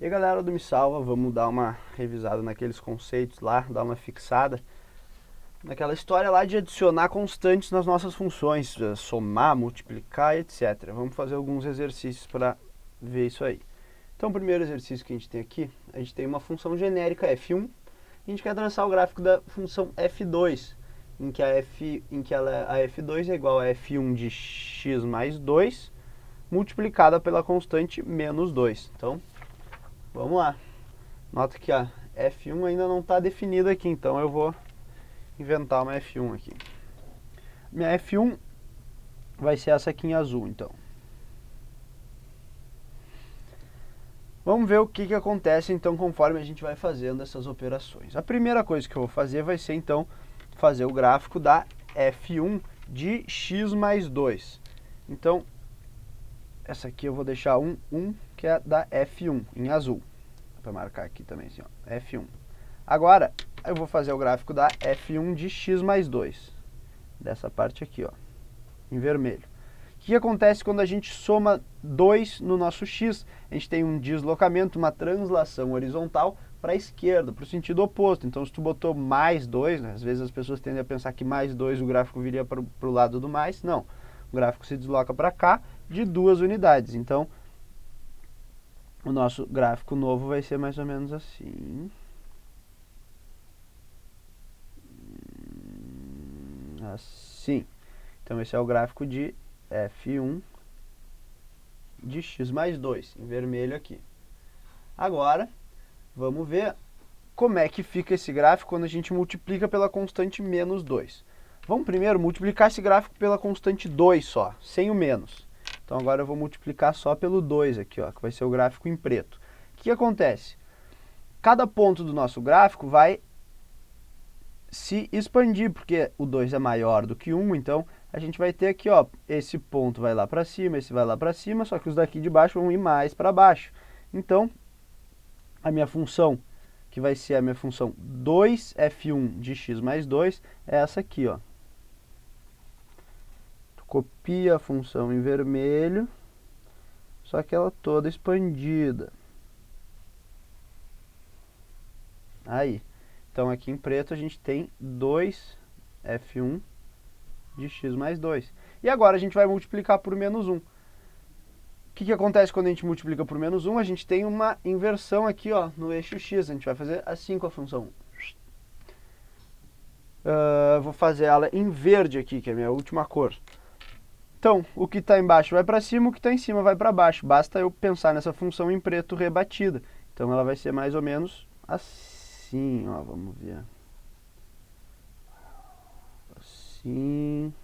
E aí, galera do Me Salva, vamos dar uma revisada naqueles conceitos lá, dar uma fixada naquela história lá de adicionar constantes nas nossas funções, somar, multiplicar, etc. Vamos fazer alguns exercícios para ver isso aí. Então, o primeiro exercício que a gente tem aqui, a gente tem uma função genérica f1, e a gente quer traçar o gráfico da função f2, em que a f2 é igual a f1 de x mais 2, multiplicada pela constante menos 2. Então, vamos lá. Nota que a f1 ainda não está definida aqui, então eu vou inventar uma f1 aqui. Minha f1 vai ser essa aqui em azul, então. Vamos ver o que acontece, então, conforme a gente vai fazendo essas operações. A primeira coisa que eu vou fazer vai ser, então, fazer o gráfico da f1 de x mais 2. Então, essa aqui eu vou deixar 1, que é da f1, em azul. Para marcar aqui também, assim, ó, f1. Agora, eu vou fazer o gráfico da f1 de x mais 2. Dessa parte aqui, ó, em vermelho. O que acontece quando a gente soma 2 no nosso x? A gente tem um deslocamento, uma translação horizontal para a esquerda, para o sentido oposto. Então, se tu botou mais 2, né, às vezes as pessoas tendem a pensar que mais 2 o gráfico viria para o lado do mais. Não, o gráfico se desloca para cá de 2 unidades. Então, o nosso gráfico novo vai ser mais ou menos assim. Assim. Então, esse é o gráfico de f1 de x mais 2, em vermelho aqui. Agora, vamos ver como é que fica esse gráfico quando a gente multiplica pela constante menos 2. Vamos primeiro multiplicar esse gráfico pela constante 2 só, sem o menos. Então, agora eu vou multiplicar só pelo 2 aqui, ó, que vai ser o gráfico em preto. O que acontece? Cada ponto do nosso gráfico vai se expandir, porque o 2 é maior do que 1, então a gente vai ter aqui, ó, esse ponto vai lá para cima, esse vai lá para cima, só que os daqui de baixo vão ir mais para baixo. Então, a minha função, que vai ser a minha função 2f1 de x mais 2, é essa aqui, ó. Tu copia a função em vermelho, só que ela toda expandida. Aí. Então, aqui em preto a gente tem 2f1 de x mais 2. E agora a gente vai multiplicar por menos 1. O que acontece quando a gente multiplica por menos 1? A gente tem uma inversão aqui, ó, no eixo x. A gente vai fazer assim com a função. Vou fazer ela em verde aqui, que é a minha última cor. Então, o que está embaixo vai para cima, o que está em cima vai para baixo. Basta eu pensar nessa função em preto rebatida. Então, ela vai ser mais ou menos assim, ó, vamos ver. Assim.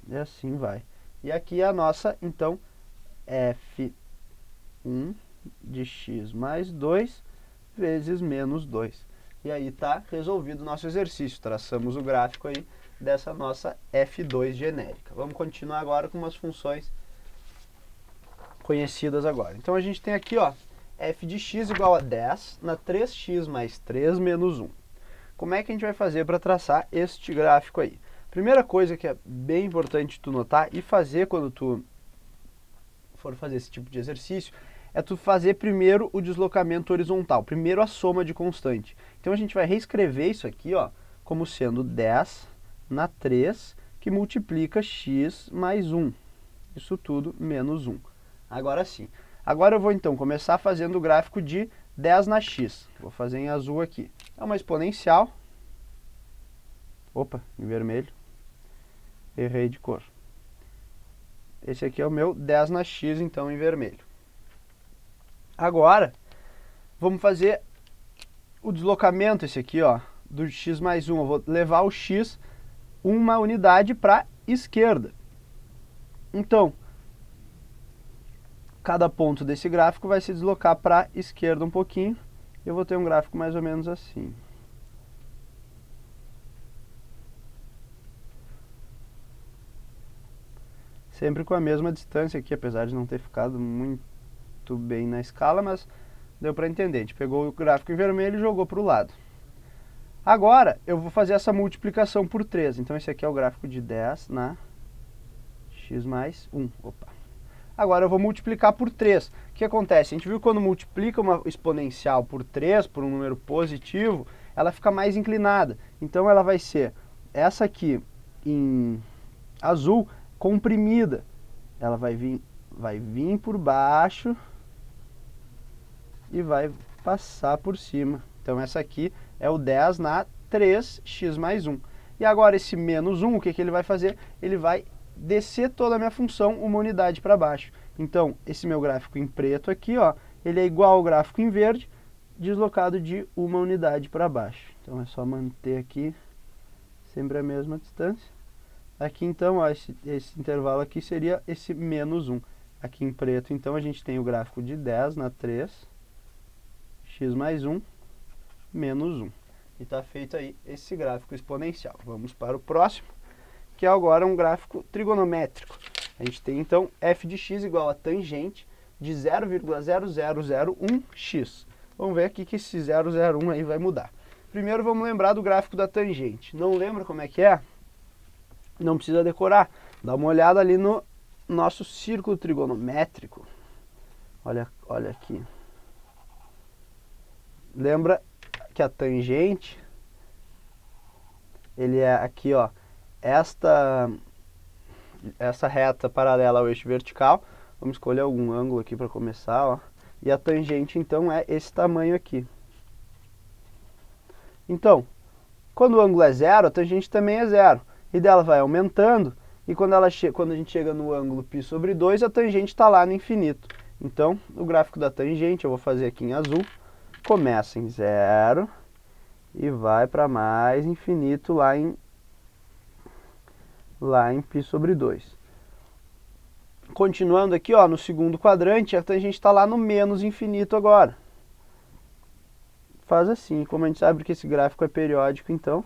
E assim vai. E aqui é a nossa, então, f1 de x mais 2 vezes menos 2. E aí está resolvido o nosso exercício. Traçamos o gráfico aí dessa nossa f2 genérica. Vamos continuar agora com umas funções conhecidas agora. Então, a gente tem aqui, ó, f de x igual a 10 na 3x mais 3 menos 1. Como é que a gente vai fazer para traçar este gráfico aí? Primeira coisa que é bem importante tu notar e fazer quando tu for fazer esse tipo de exercício é tu fazer primeiro o deslocamento horizontal, primeiro a soma de constante. Então a gente vai reescrever isso aqui, ó, como sendo 10 na 3 que multiplica x mais 1. Isso tudo menos 1. Agora sim. Agora eu vou então começar fazendo o gráfico de 10 na x. Vou fazer em azul aqui. É uma exponencial. Opa, em vermelho. Errei de cor. Esse aqui é o meu 10 na x, então, em vermelho. Agora, vamos fazer o deslocamento, esse aqui, ó, do x mais 1. Eu vou levar o x uma unidade para a esquerda. Então, cada ponto desse gráfico vai se deslocar para a esquerda um pouquinho. Eu vou ter um gráfico mais ou menos assim. Sempre com a mesma distância aqui, apesar de não ter ficado muito bem na escala, mas deu para entender. A gente pegou o gráfico em vermelho e jogou para o lado. Agora, eu vou fazer essa multiplicação por 3. Então, esse aqui é o gráfico de 10 na x mais 1. Opa. Agora eu vou multiplicar por 3. O que acontece? A gente viu que quando multiplica uma exponencial por 3, por um número positivo, ela fica mais inclinada. Então ela vai ser essa aqui em azul comprimida. Ela vai vir por baixo e vai passar por cima. Então essa aqui é o 10 na 3x mais 1. E agora esse menos 1, o que ele vai fazer? Ele vai descer toda a minha função uma unidade para baixo. Então, esse meu gráfico em preto aqui, ó, ele é igual ao gráfico em verde, deslocado de uma unidade para baixo. Então é só manter aqui sempre a mesma distância. Aqui então, ó, esse intervalo aqui seria esse menos 1. Aqui em preto, então, a gente tem o gráfico de 10 na 3, x mais 1, menos 1. E está feito aí esse gráfico exponencial. Vamos para o próximo, que é agora um gráfico trigonométrico. A gente tem então f de x igual a tangente de 0,0001x. Vamos ver aqui que esse 001 aí vai mudar. Primeiro vamos lembrar do gráfico da tangente. Não lembra como é que é? Não precisa decorar. Dá uma olhada ali no nosso círculo trigonométrico. Olha aqui. Lembra que a tangente, ele é aqui, ó, essa reta paralela ao eixo vertical. Vamos escolher algum ângulo aqui para começar, ó. E a tangente, então, é esse tamanho aqui. Então, quando o ângulo é zero, a tangente também é zero. E dela vai aumentando, e quando a gente chega no ângulo π sobre 2, a tangente está lá no infinito. Então, o gráfico da tangente, eu vou fazer aqui em azul, começa em 0 e vai para mais infinito lá em π sobre 2. Continuando aqui, ó, no segundo quadrante, a tangente está lá no menos infinito agora. Faz assim, como a gente sabe que esse gráfico é periódico, então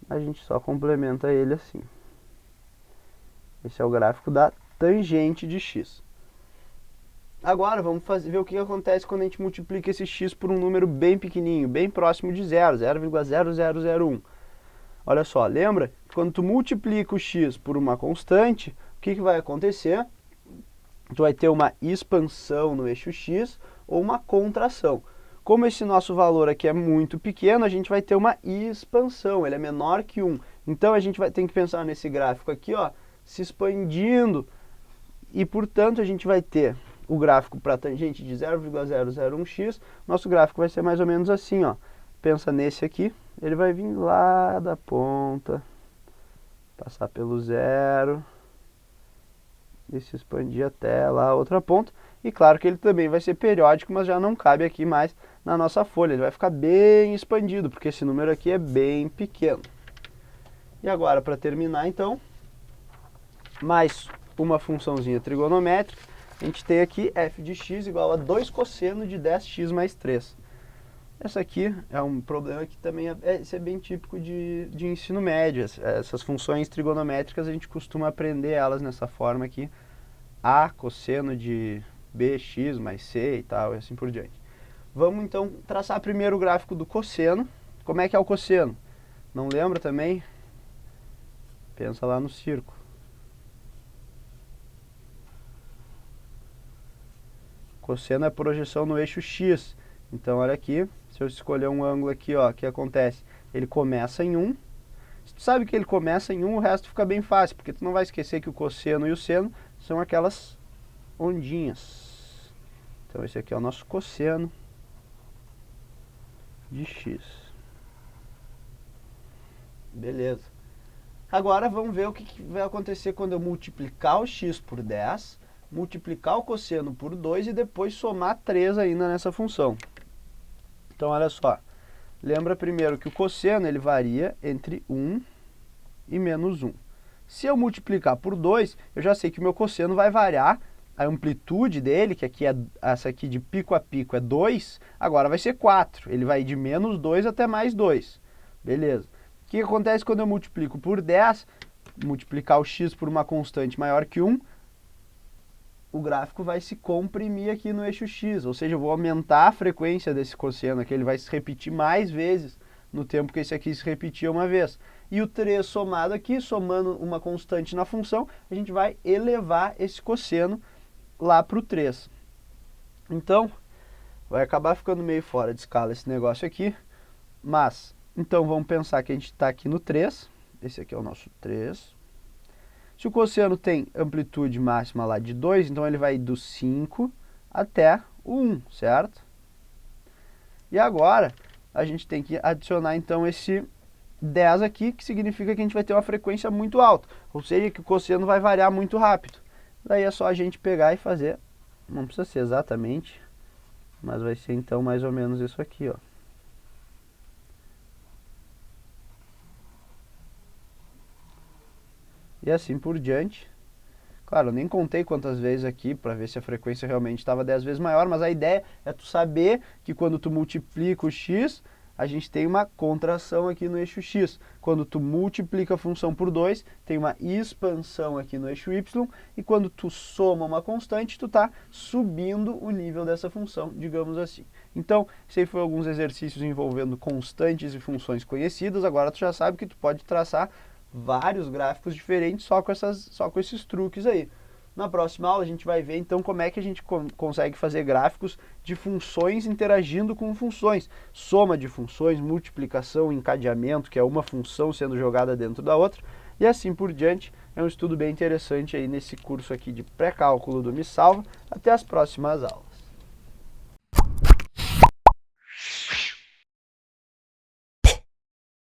a gente só complementa ele assim. Esse é o gráfico da tangente de x. Agora vamos ver o que acontece quando a gente multiplica esse x por um número bem pequenininho, bem próximo de zero, 0,0001. Olha só, lembra? Quando tu multiplica o x por uma constante, o que vai acontecer? Tu vai ter uma expansão no eixo x ou uma contração. Como esse nosso valor aqui é muito pequeno, a gente vai ter uma expansão, ele é menor que 1. Então a gente tem que pensar nesse gráfico aqui, ó, se expandindo, e portanto a gente vai ter o gráfico para a tangente de 0,001x, nosso gráfico vai ser mais ou menos assim, ó. Pensa nesse aqui, ele vai vir lá da ponta, passar pelo zero, e se expandir até lá a outra ponta. E claro que ele também vai ser periódico, mas já não cabe aqui mais na nossa folha. Ele vai ficar bem expandido, porque esse número aqui é bem pequeno. E agora, para terminar, então, mais uma funçãozinha trigonométrica. A gente tem aqui f de x igual a 2 cosseno de 10x mais 3. Essa aqui é um problema que também é bem típico de ensino médio. Essas funções trigonométricas a gente costuma aprender elas nessa forma aqui. A cosseno de bx mais c e tal, e assim por diante. Vamos então traçar primeiro o gráfico do cosseno. Como é que é o cosseno? Não lembra também? Pensa lá no círculo. Cosseno é projeção no eixo x. Então olha aqui, se eu escolher um ângulo aqui, ó, o que acontece? Ele começa em 1. Se tu sabe que ele começa em 1, o resto fica bem fácil, porque tu não vai esquecer que o cosseno e o seno são aquelas ondinhas. Então esse aqui é o nosso cosseno de x. Beleza. Agora vamos ver o que vai acontecer quando eu multiplicar o x por 10, multiplicar o cosseno por 2 e depois somar 3 ainda nessa função. Então olha só, lembra primeiro que o cosseno ele varia entre 1 e menos 1. Se eu multiplicar por 2, eu já sei que o meu cosseno vai variar, a amplitude dele, que aqui é essa aqui de pico a pico é 2, agora vai ser 4. Ele vai de menos 2 até mais 2. Beleza. O que acontece quando eu multiplico por 10, multiplicar o x por uma constante maior que 1, o gráfico vai se comprimir aqui no eixo x, ou seja, eu vou aumentar a frequência desse cosseno aqui, ele vai se repetir mais vezes no tempo que esse aqui se repetia uma vez. e o 3 somado aqui, somando uma constante na função, a gente vai elevar esse cosseno lá para o 3. Então, vai acabar ficando meio fora de escala esse negócio aqui, mas, então vamos pensar que a gente está aqui no 3, esse aqui é o nosso 3. Se o cosseno tem amplitude máxima lá de 2, então ele vai do 5 até o 1, certo? E agora, a gente tem que adicionar então esse 10 aqui, que significa que a gente vai ter uma frequência muito alta, ou seja, que o cosseno vai variar muito rápido. Daí é só a gente pegar e fazer, não precisa ser exatamente, mas vai ser então mais ou menos isso aqui, ó. E assim por diante. Claro, eu nem contei quantas vezes aqui para ver se a frequência realmente estava 10 vezes maior, mas a ideia é tu saber que quando tu multiplica o x, a gente tem uma contração aqui no eixo x. Quando tu multiplica a função por 2, tem uma expansão aqui no eixo y, e quando tu soma uma constante, tu está subindo o nível dessa função, digamos assim. Então, esse aí foi alguns exercícios envolvendo constantes e funções conhecidas. Agora tu já sabe que tu pode traçar vários gráficos diferentes só com esses truques aí. Na próxima aula a gente vai ver então como é que a gente consegue fazer gráficos de funções interagindo com funções. Soma de funções, multiplicação, encadeamento, que é uma função sendo jogada dentro da outra, e assim por diante. É um estudo bem interessante aí nesse curso aqui de pré-cálculo do Me Salva. Até as próximas aulas.